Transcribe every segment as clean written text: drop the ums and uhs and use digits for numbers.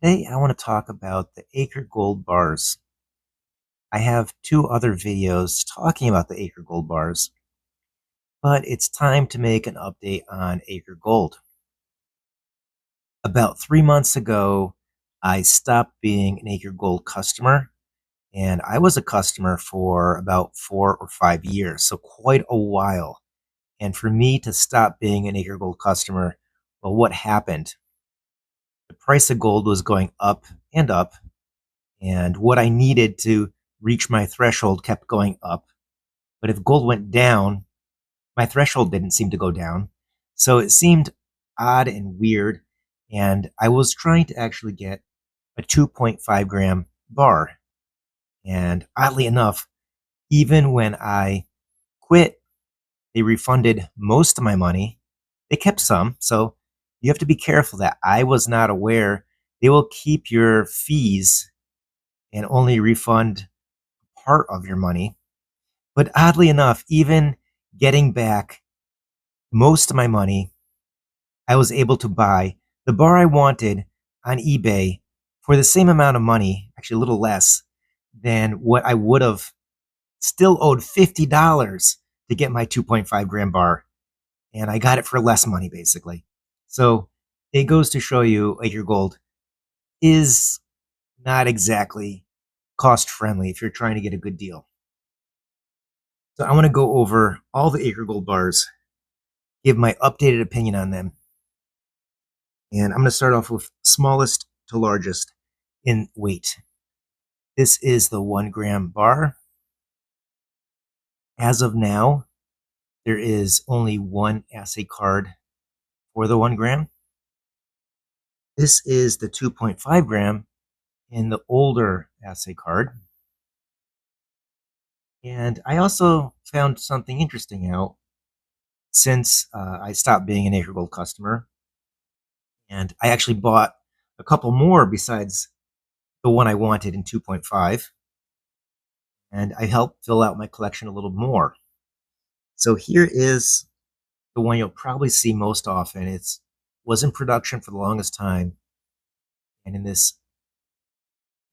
Today, I want to talk about the Acre Gold bars. I have two other videos talking about the Acre Gold bars, but it's time to make an update on Acre Gold. About 3 months ago, I stopped being an Acre Gold customer, and I was a customer for about 4 or 5 years, so quite a while. And for me to stop being an Acre Gold customer, well, what happened? The price of gold was going up and up, and what I needed to reach my threshold kept going up. But if gold went down, my threshold didn't seem to go down. So it seemed odd and weird. And I was trying to actually get a 2.5 gram bar. And oddly enough, even when I quit, they refunded most of my money. They kept some. So you have to be careful that I was not aware. They will keep your fees and only refund part of your money. But oddly enough, even getting back most of my money, I was able to buy the bar I wanted on eBay for the same amount of money, actually a little less than what I would have still owed $50 to get my 2.5 gram bar. And I got it for less money, basically. So it goes to show you Acre Gold is not exactly cost friendly if you're trying to get a good deal. So I want to go over all the Acre Gold bars, give my updated opinion on them. And I'm going to start off with smallest to largest in weight. This is the 1 gram bar. As of now, there is only one assay card for the 1 gram. This is the 2.5 gram in the older assay card. And I also found something interesting out since I stopped being an Acre Gold customer. And I actually bought a couple more besides the one I wanted in 2.5. And I helped fill out my collection a little more. So here is the one you'll probably see most often. It was in production for the longest time. And in this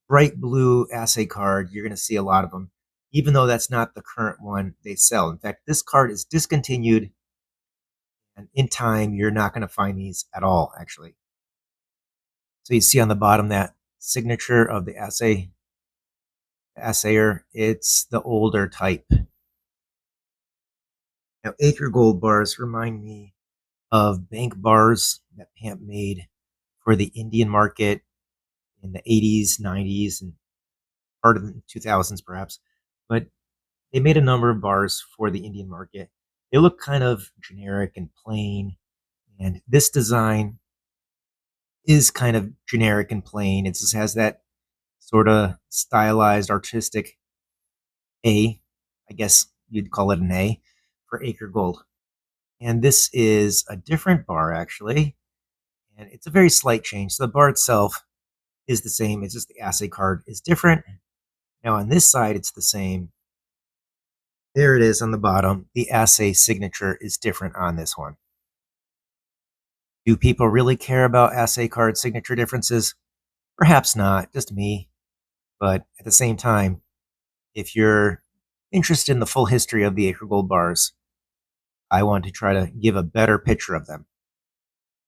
bright blue assay card, you're going to see a lot of them, even though that's not the current one they sell. In fact, this card is discontinued. And in time, you're not going to find these at all, actually. So you see on the bottom that signature of the assayer, it's the older type. Now, Acre Gold bars remind me of bank bars that PAMP made for the Indian market in the 80s, 90s, and part of the 2000s perhaps. But they made a number of bars for the Indian market. They look kind of generic and plain. And this design is kind of generic and plain. It just has that sort of stylized, artistic A. I guess you'd call it an A for Acre Gold. And this is a different bar, actually. And it's a very slight change. So the bar itself is the same. It's just the assay card is different. Now on this side, it's the same. There it is on the bottom. The assay signature is different on this one. Do people really care about assay card signature differences? Perhaps not, just me. But at the same time, if you're interested in the full history of the Acre Gold bars, I want to try to give a better picture of them.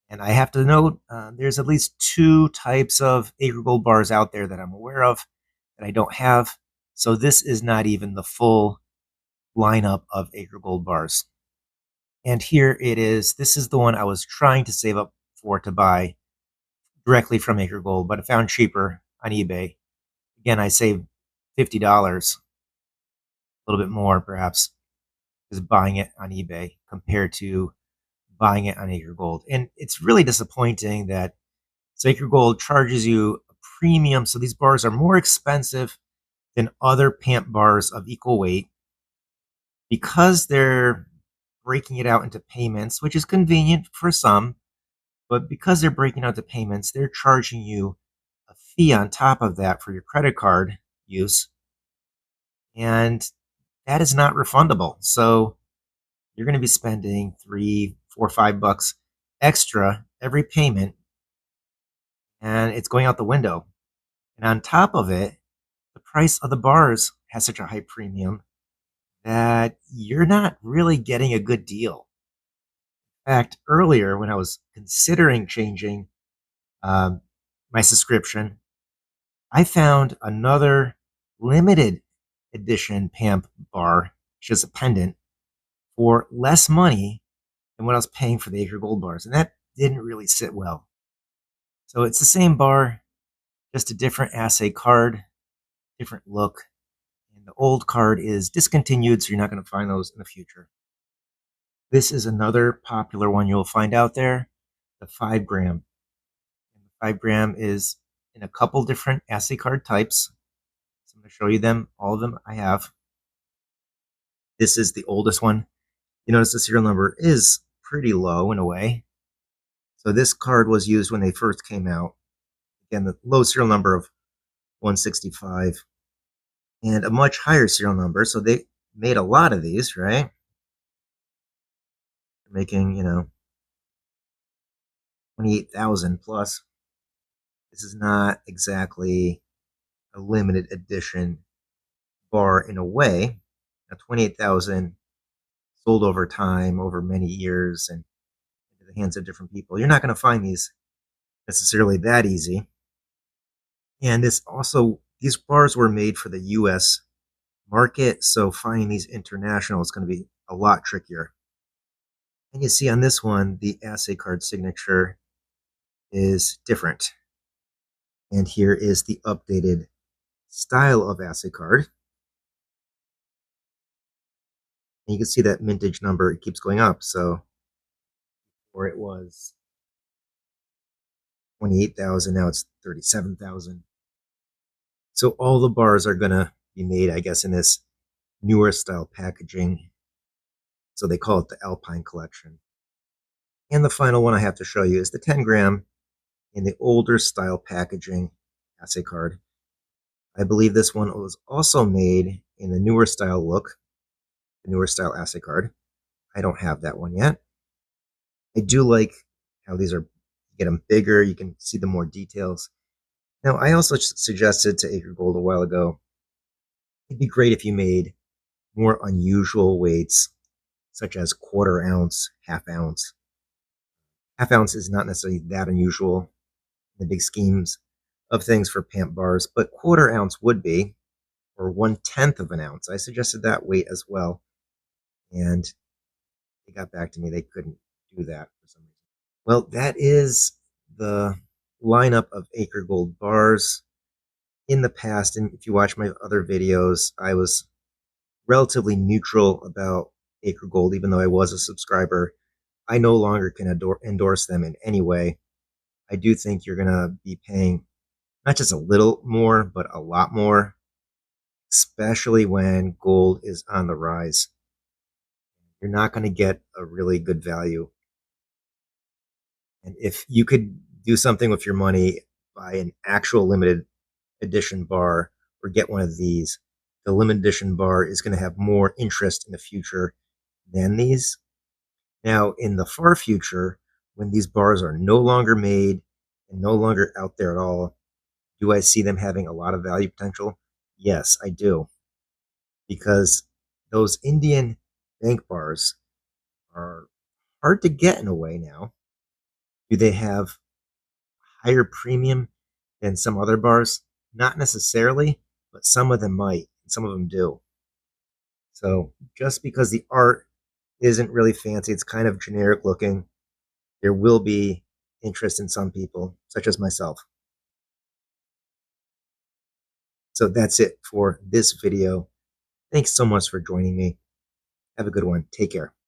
And I have to note, there's at least two types of Acre Gold bars out there that I'm aware of that I don't have. So this is not even the full lineup of Acre Gold bars. And here it is. This is the one I was trying to save up for to buy directly from Acre Gold, but I found cheaper on eBay. Again, I saved $50, a little bit more perhaps, just buying it on eBay compared to buying it on Acre Gold. And it's really disappointing that Acre Gold charges you a premium. So these bars are more expensive than other PAMP bars of equal weight because they're breaking it out into payments, which is convenient for some. But because they're breaking out the payments, they're charging you a fee on top of that for your credit card use. And that is not refundable. So you're going to be spending $3, $4, $5 extra every payment. and it's going out the window. And on top of it, the price of the bars has such a high premium that you're not really getting a good deal. In fact, earlier when I was considering changing um, my subscription, I found another limited edition PAMP bar, which is a pendant, for less money than what I was paying for the Acre Gold bars. And that didn't really sit well. So it's the same bar, just a different assay card, different look. And the old card is discontinued, so you're not going to find those in the future. This is another popular one you'll find out there, the 5 gram. And the 5 gram is in a couple different assay card types. So I'm going to show you them, all of them I have. This is the oldest one. You notice the serial number is pretty low in a way. So this card was used when they first came out. Again, the low serial number of 165 and a much higher serial number. So they made a lot of these, right? They're making, 28,000 plus. This is not exactly a limited edition bar in a way. Now, 28,000 sold over time, over many years, and into the hands of different people. You're not going to find these necessarily that easy. And these bars were made for the US market, so finding these international is going to be a lot trickier. And you see on this one, the assay card signature is different. And here is the updated style of assay card. And you can see that mintage number, it keeps going up. So, or it was 28,000, now it's 37,000. So all the bars are going to be made, I guess, in this newer style packaging. So they call it the Alpine Collection. And the final one I have to show you is the 10 gram in the older style packaging assay card. I believe this one was also made in the newer style look, the newer style assay card. I don't have that one yet. I do like how these are, you get them bigger, you can see the more details. Now, I also suggested to Acre Gold a while ago, it'd be great if you made more unusual weights, such as 1/4 ounce, 1/2 ounce. 1/2 ounce is not necessarily that unusual in the big schemes of things for PAMP bars, but 1/4 ounce would be, or 1/10 of an ounce. I suggested that weight as well, and they got back to me. They couldn't do that for some reason. Well, that is the lineup of Acre Gold bars. In the past, and if you watch my other videos, I was relatively neutral about Acre Gold, even though I was a subscriber. I no longer can endorse them in any way. I do think you're going to be paying not just a little more, but a lot more, especially when gold is on the rise. You're not going to get a really good value. And if you could do something with your money, buy an actual limited edition bar or get one of these, the limited edition bar is going to have more interest in the future than these. Now, in the far future, when these bars are no longer made and no longer out there at all, do I see them having a lot of value potential? Yes, I do. Because those Indian bank bars are hard to get in a way now. Do they have higher premium than some other bars? Not necessarily, but some of them might, and some of them do. So just because the art isn't really fancy, it's kind of generic looking, there will be interest in some people, such as myself. So that's it for this video. Thanks so much for joining me. Have a good one. Take care.